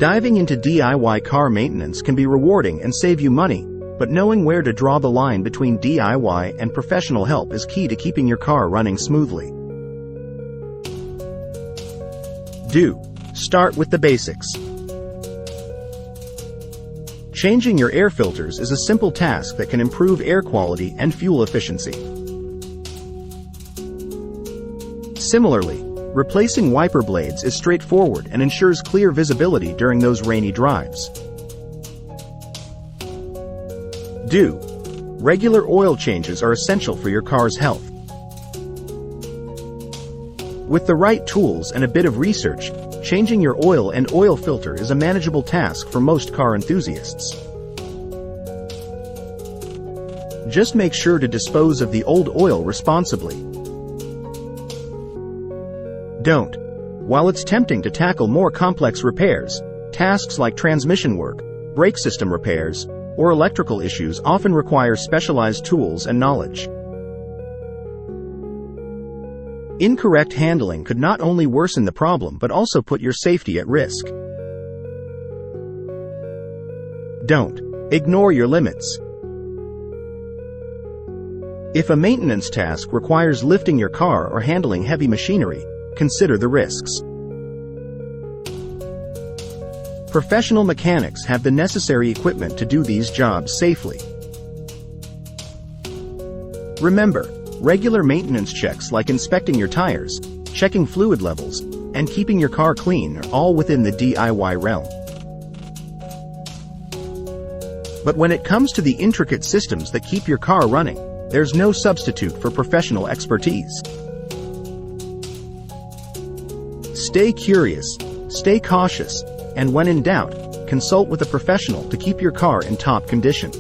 Diving into DIY car maintenance can be rewarding and save you money, but knowing where to draw the line between DIY and professional help is key to keeping your car running smoothly. Start with the basics. Changing your air filters is a simple task that can improve air quality and fuel efficiency. Similarly, replacing wiper blades is straightforward and ensures clear visibility during those rainy drives. Regular oil changes are essential for your car's health. With the right tools and a bit of research, changing your oil and oil filter is a manageable task for most car enthusiasts. Just make sure to dispose of the old oil responsibly. While it's tempting to tackle more complex repairs, tasks like transmission work, brake system repairs, or electrical issues often require specialized tools and knowledge. Incorrect handling could not only worsen the problem but also put your safety at risk. Ignore your limits. If a maintenance task requires lifting your car or handling heavy machinery, consider the risks. Professional mechanics have the necessary equipment to do these jobs safely. Remember, regular maintenance checks like inspecting your tires, checking fluid levels, and keeping your car clean are all within the DIY realm. But when it comes to the intricate systems that keep your car running, there's no substitute for professional expertise. Stay curious, stay cautious, and when in doubt, consult with a professional to keep your car in top condition.